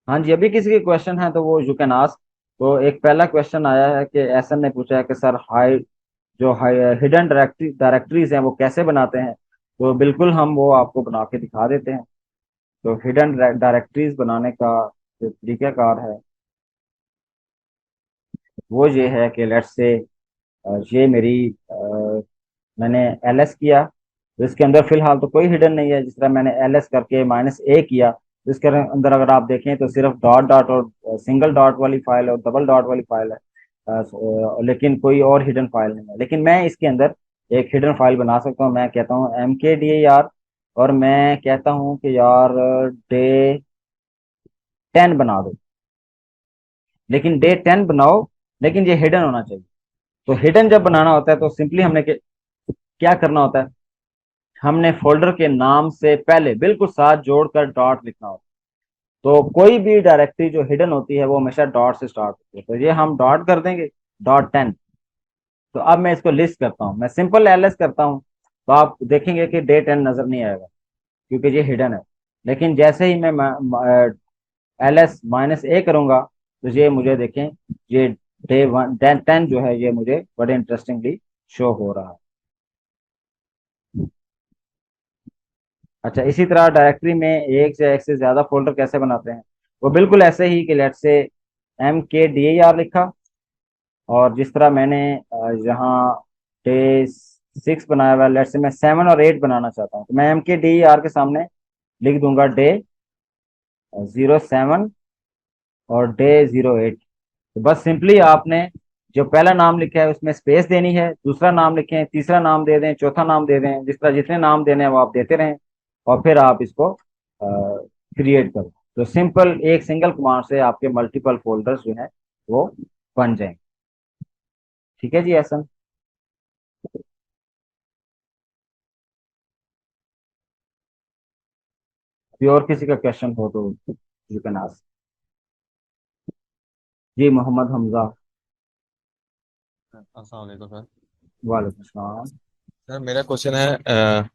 हाँ जी, अभी किसी के क्वेश्चन है तो वो यू कैन आस्क। तो एक पहला क्वेश्चन आया है कि एसन ने पूछा है कि सर हाई हिडन डायरेक्टरीज हैं वो कैसे बनाते हैं। तो बिल्कुल हम वो आपको बना के दिखा देते हैं। तो हिडन डायरेक्टरीज बनाने का जो तरीकाकार है वो ये है कि लेट्स से ये मेरी मैंने एलएस किया, तो इसके अंदर फिलहाल तो कोई हिडन नहीं है। जिस तरह मैंने एलएस करके -a किया, तो इसके अंदर अगर आप देखें तो सिर्फ डॉट डॉट और सिंगल डॉट वाली फाइल और डबल डॉट वाली फाइल है। लेकिन कोई और हिडन फाइल नहीं है। लेकिन मैं इसके अंदर एक हिडन फाइल बना सकता हूँ। मैं कहता हूँ mkdir, और मैं कहता हूँ कि यार डे 10 बना दो। लेकिन डे 10 बनाओ, लेकिन ये हिडन होना चाहिए। तो हिडन जब बनाना होता है तो सिंपली हमने क्या करना होता है, हमने फोल्डर के नाम से पहले बिल्कुल साथ जोड़कर डॉट लिखना होता है। तो कोई भी डायरेक्टरी जो हिडन होती है वो हमेशा डॉट से स्टार्ट होती है। तो ये हम डॉट कर देंगे, डॉट 10। तो अब मैं इसको लिस्ट करता हूँ, मैं सिंपल एलएस करता हूँ। तो आप देखेंगे कि डे 10 नजर नहीं आएगा क्योंकि ये हिडन है। लेकिन जैसे ही मैं LS-A करूंगा तो ये मुझे देखें, ये डे 10 जो है ये मुझे बड़े इंटरेस्टिंगली शो हो रहा है। अच्छा, इसी तरह डायरेक्टरी में एक या एक से ज्यादा फोल्डर कैसे बनाते हैं, वो बिल्कुल ऐसे ही कि लेट से mkdir लिखा, और जिस तरह मैंने यहाँ डे 6 बनाया हुआ है, लेट से मैं 7 और 8 बनाना चाहता हूँ, तो मैं mkdir के सामने लिख दूंगा डे 07 और डे 08। तो बस सिंपली आपने जो पहला नाम लिखा है उसमें स्पेस देनी है, दूसरा नाम लिखें, तीसरा नाम दे दें, चौथा नाम दे दें, जिस तरह जितने नाम देने हैं वो आप देते रहें, और फिर आप इसको क्रिएट करो। तो सिंपल एक सिंगल कमांड से आपके मल्टीपल फोल्डर्स जो हैं वो बन जाएंगे। ठीक है जी ऐसा। अभी और किसी का क्वेश्चन हो तो यू कैन आस्क। जी, मोहम्मद हमजा। अस्सलाम वालेकुम सर। वालेकुम सलाम। सर मेरा क्वेश्चन है,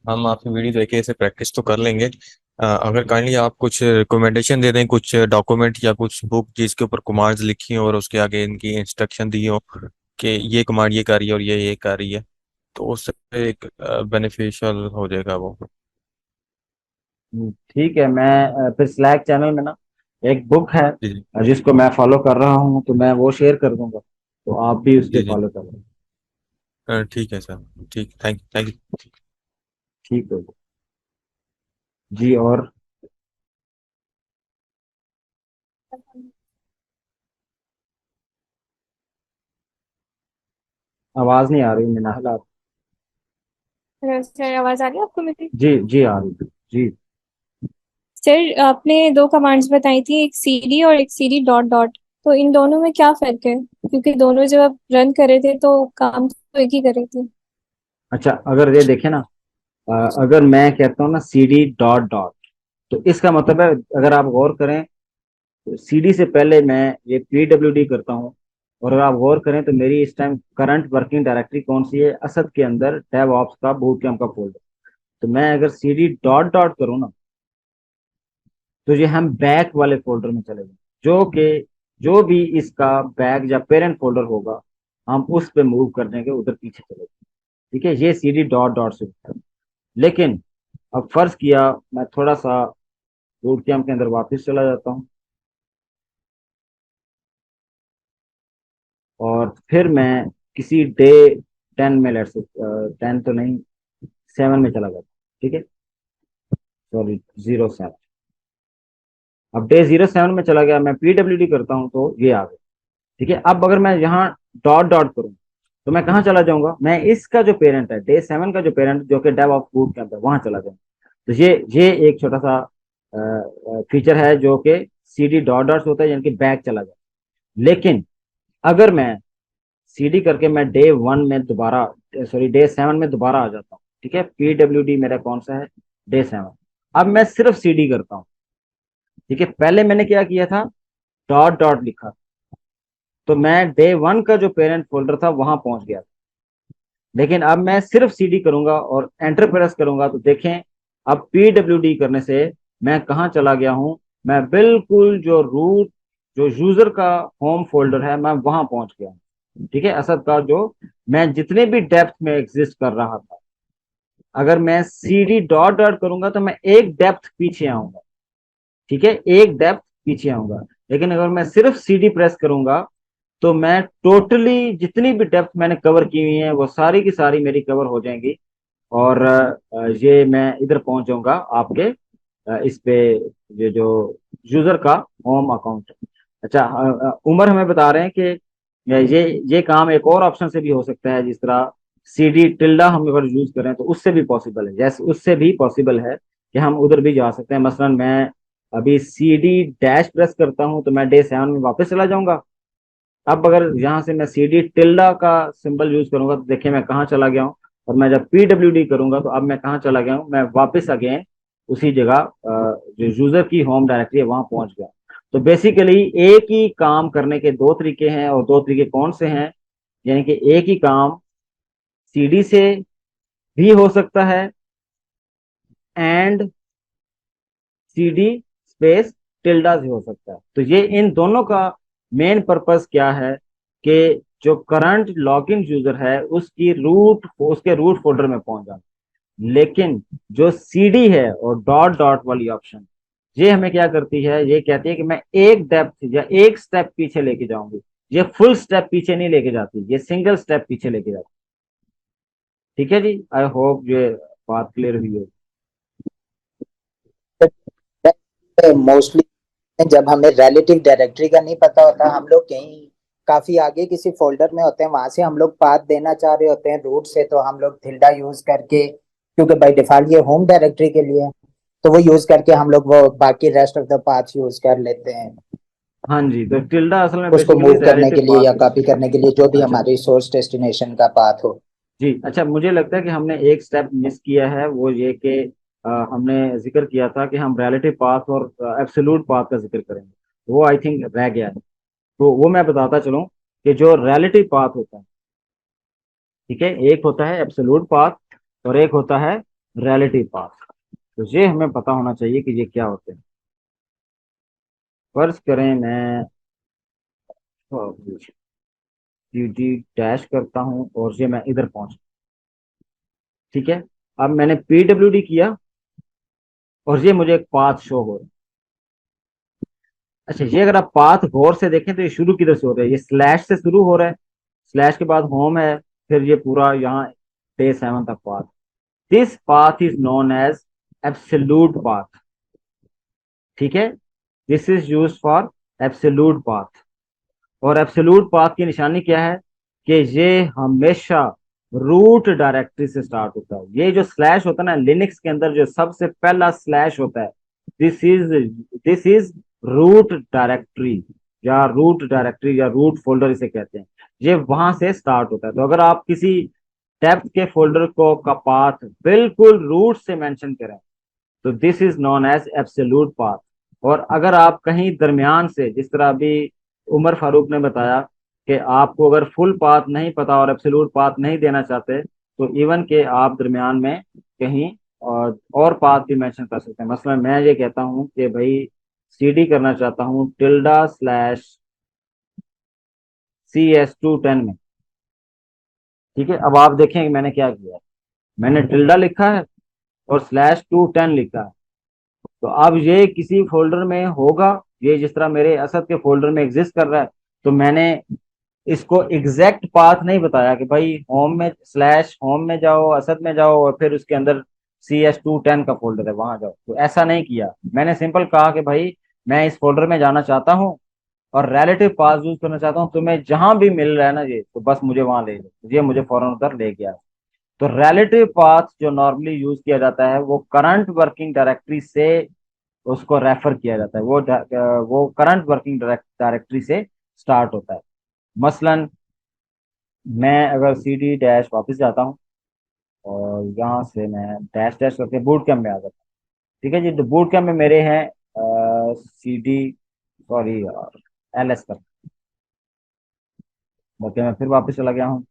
हम आपकी वीडियो देख के इसे प्रैक्टिस तो कर लेंगे। अगर काइंडली आप कुछ रिकमेंडेशन दे दें, कुछ डॉक्यूमेंट या कुछ बुक जिसके ऊपर कमांड्स लिखी हो और उसके आगे इनकी इंस्ट्रक्शन दी हो कि ये कमांड ये कर रही है और ये कर रही है, तो उससे एक बेनिफिशियल हो जाएगा वो। ठीक है, मैं फिर स्लैक चैनल में ना एक बुक है जी जी। जिसको मैं फॉलो कर रहा हूँ, तो मैं वो शेयर कर दूंगा, तो आप भी उसके जी जी। फॉलो करें। ठीक है सर। ठीक, थैंक यू। ठीक है जी। और आवाज नहीं आ रही मिनाहल आप। हेलो सर, आवाज आ रही है आपको मेरी? जी जी आ रही है। जी। सर, आपने दो कमांड्स बताई थी, एक सीडी और एक सीडी डॉट डॉट। तो इन दोनों में क्या फर्क है? क्योंकि दोनों जब आप रन कर रहे थे तो काम तो एक ही कर रहे थे। अच्छा, अगर ये देखें ना, अगर मैं कहता हूँ ना CD डॉट डॉट, तो इसका मतलब है, अगर आप गौर करें तो CD से पहले मैं ये PWD करता हूँ। और अगर आप गौर करें तो मेरी इस टाइम करंट वर्किंग डायरेक्टरी कौन सी है, असद के अंदर डेव ऑप्स का बूट कैंप का फोल्डर। तो मैं अगर CD डॉट डॉट करूँ ना, तो ये हम बैक वाले फोल्डर में चले जाएं, जो कि जो भी इसका बैक या पेरेंट फोल्डर होगा हम उस पे मूव कर देंगे, उधर पीछे चले जाएंगे। ठीक है, ये CD डॉट डॉट से होता है। लेकिन अब फर्ज किया मैं थोड़ा सा बूट कैंप के अंदर वापस चला जाता हूँ, और फिर मैं किसी डे 10 में, लेट से 10 तो नहीं, 7 में चला जाता हूँ। ठीक है, सॉरी, 07। अब डे 07 में चला गया, मैं PWD करता हूँ तो ये आ गया। ठीक है, अब अगर मैं यहाँ डॉट डॉट करूँ तो मैं कहाँ चला जाऊंगा, मैं इसका जो पेरेंट है डे 7 का जो पेरेंट जो कि डेव ऑफ बूट कैंप है वहां चला जाऊंगा। तो ये एक छोटा सा फीचर है जो कि CD डॉट डॉट से होता है, यानी कि बैक चला जाए। लेकिन अगर मैं CD करके मैं डे 1 में दोबारा, सॉरी डे 7 में दोबारा आ जाता हूँ, ठीक है, PWD मेरा कौन सा है, डे 7। अब मैं सिर्फ CD करता हूँ। ठीक है, पहले मैंने क्या किया था, डॉट डॉट लिखा, तो मैं डे 1 का जो पेरेंट फोल्डर था वहां पहुंच गया। लेकिन अब मैं सिर्फ CD करूंगा और एंटर प्रेस करूंगा तो देखें, अब PWD करने से मैं कहाँ चला गया हूँ, मैं बिल्कुल जो यूजर का होम फोल्डर है मैं वहां पहुंच गया हूं। ठीक है, असद का जो मैं जितने भी डेप्थ में एग्जिस्ट कर रहा था, अगर मैं सीडी डॉट डॉट करूंगा तो मैं एक डेप्थ पीछे आऊंगा। ठीक है, एक डेप्थ पीछे आऊंगा। लेकिन अगर मैं सिर्फ सीडी प्रेस करूंगा तो मैं टोटली जितनी भी डेप्थ मैंने कवर की हुई है वो सारी की सारी मेरी कवर हो जाएंगी। और ये मैं इधर पहुंच जाऊंगा आपके इस पे, ये जो यूजर का होम अकाउंट है। अच्छा, उमर हमें बता रहे हैं कि ये काम एक और ऑप्शन से भी हो सकता है, जिस तरह सीडी टिल्डा हम अगर यूज करें तो उससे भी पॉसिबल है। जैसे उससे भी पॉसिबल है कि हम उधर भी जा सकते हैं। मसलन मैं अभी सीडी डैश प्रेस करता हूं तो मैं डे 7 में वापस चला जाऊंगा। अब अगर यहाँ से मैं सीडी टिल्डा का सिंबल यूज करूंगा तो देखिए मैं कहाँ चला गया हूँ। और मैं जब पीडब्ल्यूडी करूंगा तो अब मैं कहाँ चला गया हूँ, मैं वापस अगेन उसी जगह जो यूजर की होम डायरेक्टरी है वहां पहुंच गया। तो बेसिकली एक ही काम करने के दो तरीके हैं, और दो तरीके कौन से हैं? यानी कि एक ही काम सीडी से भी हो सकता है एंड सीडी स्पेस टिल्डा से हो सकता है। तो ये इन दोनों का मेन पर्पस क्या है कि जो करंट लॉगिन यूजर है उसके रूट फोल्डर में पहुंच जाना। लेकिन जो सीडी है और डॉट डॉट वाली ऑप्शन, ये हमें क्या करती है, ये कहती है कि मैं एक डेप्थ या एक स्टेप पीछे लेके जाऊंगी। ये फुल स्टेप पीछे नहीं लेके जाती, ये सिंगल स्टेप पीछे लेके जाती। ठीक है जी, आई होप ये बात क्लियर हुई है। मोस्टली जब हमें रिलेटिव डायरेक्टरी का नहीं पता होता, हम लोग कहीं काफी आगे किसी फोल्डर में होते हैं, वहां से हम लोग पाथ देना चाह रहे होते हैं रूट से, तो हम लोग थिल्डा यूज करके, क्योंकि बाय डिफॉल्ट ये होम डायरेक्टरी के लिए है, तो वो यूज करके हम लोग वो बाकी rest of the path use कर लेते हैं हाँ जी, तो टिल्डा असल में उसको बेसिकली मूव करने के रिलेटिव लिए पाथ या होता कॉपी करने के लिए, जो भी है। अच्छा हमारी सोर्स डेस्टिनेशन का पाथ हो। जी, अच्छा मुझे लगता है कि हमने एक स्टेप मिस किया है, वो ये कि हमने जिक्र किया था कि हम रिलेटिव पाथ और एब्सोल्यूट पाथ का जिक्र करेंगे। वो आई थिंक रह गया है। तो वो मैं बताता चलूं कि जो रिलेटिव पाथ होता है, ठीक है, एक होता है एब्सोल्यूट पाथ और एक होता है रिलेटिव पाथ। तो ये हमें पता होना चाहिए कि ये क्या होते हैं। फर्ज करें मैं डी डैश करता हूं और ये मैं इधर पहुंच। ठीक है, अब मैंने पीडब्ल्यूडी किया और ये मुझे एक पाथ शो हो रहा है। अच्छा, ये अगर आप पाथ गौर से देखें तो ये शुरू किधर से हो रहा है, ये स्लैश से शुरू हो रहा है। स्लैश के बाद होम है, फिर ये पूरा यहाँ डे 7 तक path. This path is known as absolute path. ठीक है, this is use for absolute path. और एब्सोल्यूट पाथ की निशानी क्या है कि ये हमेशा रूट डायरेक्टरी से स्टार्ट होता है। ये जो स्लैश होता है ना, लिनक्स के अंदर जो सबसे पहला स्लैश होता है, दिस इज रूट डायरेक्टरी या रूट फोल्डर इसे कहते हैं। ये वहां से स्टार्ट होता है। तो अगर आप किसी डेप्थ के फोल्डर को का पाथ बिल्कुल रूट से मेंशन करें तो this is known as absolute path. और अगर आप कहीं दरमियान से, जिस तरह अभी उमर फारूक ने बताया कि आपको अगर फुल पाथ नहीं पता और एब्सोल्यूट पाथ नहीं देना चाहते, तो इवन के आप दरमियान में कहीं और पाथ भी मेंशन कर सकते हैं। मसलन मैं ये कहता हूँ कि भाई सीडी करना चाहता हूँ टिल्डा स्लैश CS210 में। ठीक है, अब आप देखें कि मैंने क्या किया है। मैंने टिल्डा लिखा है और /210 लिखा है। तो अब ये किसी फोल्डर में होगा, ये जिस तरह मेरे असद के फोल्डर में एग्जिस्ट कर रहा है। तो मैंने इसको एग्जैक्ट पाथ नहीं बताया कि भाई होम में स्लैश होम में जाओ, असद में जाओ और फिर उसके अंदर CS210 का फोल्डर है वहां जाओ। तो ऐसा नहीं किया, मैंने सिंपल कहा कि भाई मैं इस फोल्डर में जाना चाहता हूँ और रिलेटिव पाथ यूज करना चाहता हूँ, तुम्हें जहां भी मिल रहा है ना ये, तो बस मुझे वहां ले लो। ये मुझे फौरन उधर ले गया। तो रिलेटिव पाथ जो नॉर्मली यूज किया जाता है वो करंट वर्किंग डायरेक्टरी से उसको रेफर किया जाता है। वो करंट वर्किंग डायरेक्टरी से स्टार्ट होता है। मसलन मैं अगर CD डैश वापस जाता हूँ और यहाँ से मैं डैश डैश करके बूट कैम्प में आ जाता हूँ। ठीक है जी, तो बूट कैम्प में मेरे हैं CD, सॉरी यार, LS कर, ओके मैं फिर वापस चला गया हूँ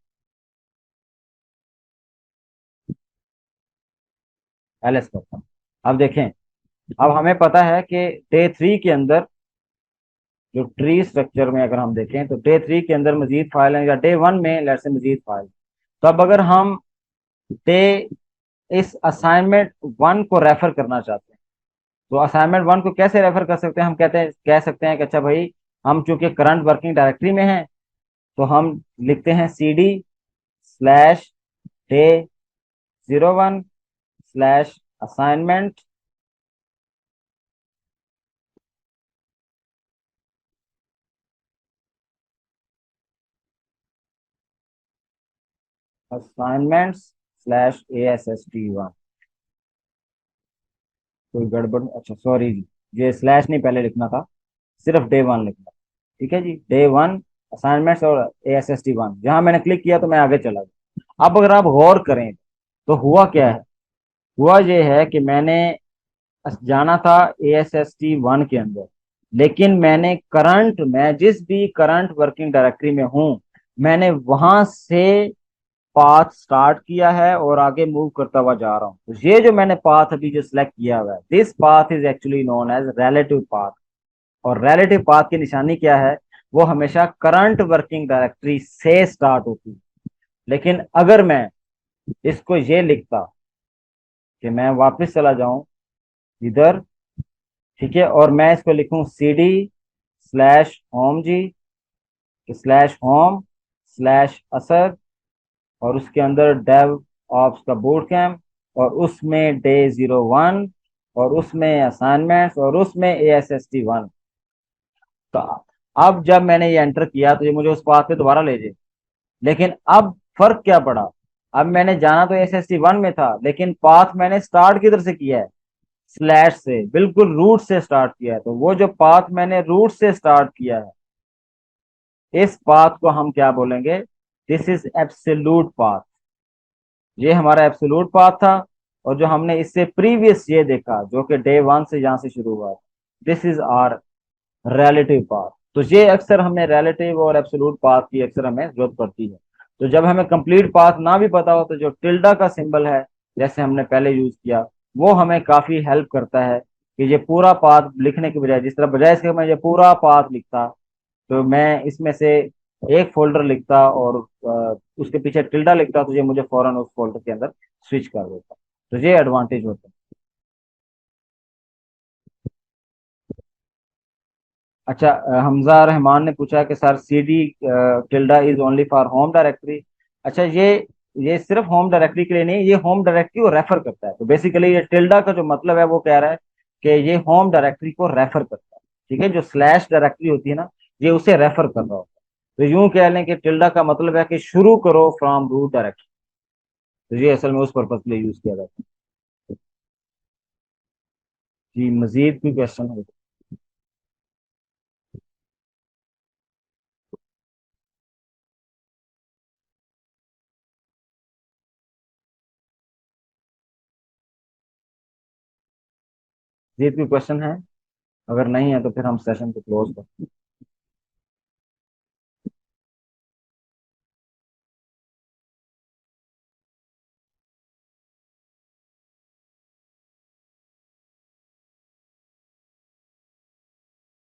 LS करता हूँ। अब देखें अब हमें पता है कि डे 3 के अंदर जो ट्री स्ट्रक्चर में अगर हम देखें तो डे 3 के अंदर मजीद फाइल है, या डे 1 में लेट से मजीद फाइल। तो अब अगर हम डे इस असाइनमेंट 1 को रेफर करना चाहते हैं, तो असाइनमेंट 1 को कैसे रेफर कर सकते हैं? हम कह सकते हैं कि अच्छा भाई, हम चूंकि करंट वर्किंग डायरेक्टरी में हैं, तो हम लिखते हैं cd/day01/assignment assignments/ASST1। कोई गड़बड़? अच्छा सॉरी जी, ये स्लैश नहीं पहले लिखना था, सिर्फ डे 1 लिखना। ठीक है जी, डे 1 असाइनमेंट्स और ASST1, जहां मैंने क्लिक किया तो मैं आगे चला गया। अब अगर आप गौर करें तो हुआ क्या है? हुआ ये है कि मैंने जाना था ASST1 के अंदर, लेकिन मैं जिस भी करंट वर्किंग डायरेक्टरी में हूं, मैंने वहां से पाथ स्टार्ट किया है और आगे मूव करता हुआ जा रहा हूँ। तो ये जो मैंने पाथ अभी जो सिलेक्ट किया हुआ है, this path is actually known as relative path. और रिलेटिव पाथ की निशानी क्या है? वो हमेशा करंट वर्किंग डायरेक्टरी से स्टार्ट होती है। लेकिन अगर मैं इसको ये लिखता कि मैं वापस चला जाऊं इधर, ठीक है, और मैं इसको लिखूं cd/home जी, /home/असर, और उसके अंदर डेव ऑप्स का बूट कैंप, और उसमें day 01, और उसमें असाइनमेंट्स, और उसमें ASST1। तो अब जब मैंने ये एंटर किया तो ये मुझे उस पाथ पे दोबारा ले जाए। लेकिन अब फर्क क्या पड़ा? अब मैंने जाना तो ASST1 में था, लेकिन पाथ मैंने स्टार्ट किधर से किया है? स्लैश से, बिल्कुल रूट से स्टार्ट किया है। तो वो जो पाथ मैंने रूट से स्टार्ट किया है, इस पाथ को हम क्या बोलेंगे? This is absolute path. ये हमारा एब्सोल्यूट पाथ था। और जो हमने इससे प्रीवियस ये देखा, जो कि डे 1 से यहां से शुरू हुआ, this is our relative path. तो ये अक्सर हमें रिलेटिव और एब्सोल्यूट पाथ की अक्सर हमें जरूरत पड़ती है। तो जब हमें कंप्लीट पाथ ना भी पता हो, तो जो टिल्डा का सिंबल है, जैसे हमने पहले यूज किया, वो हमें काफी हेल्प करता है कि ये पूरा पाथ लिखने के बजाय, जिस तरह बजाय इसके मैं ये पूरा पाथ लिखता, तो मैं इसमें से एक फोल्डर लिखता और उसके पीछे टिल्डा लिखता, तो ये मुझे फौरन उस फोल्डर के अंदर स्विच कर देता। तो ये एडवांटेज होता है। अच्छा, हमजा रहमान ने पूछा कि sir cd tilde is only for home directory. अच्छा, ये सिर्फ होम डायरेक्टरी के लिए नहीं, ये होम डायरेक्टरी को रेफर करता है। तो बेसिकली ये टिल्डा का जो मतलब है वो कह रहा है कि ये होम डायरेक्टरी को रेफर करता है। ठीक है, जो स्लैश डायरेक्टरी होती है ना, ये उसे रेफर कर रहा होता है। तो यूं कह लें कि टिल्डा का मतलब है कि शुरू करो फ्रॉम रूट डायरेक्टरी। तो ये असल में उस पर्पज के लिए यूज किया जाता है। जी, मजीद कोई क्वेश्चन हो? मजीद कोई क्वेश्चन है? अगर नहीं है तो फिर हम सेशन को क्लोज करते हैं।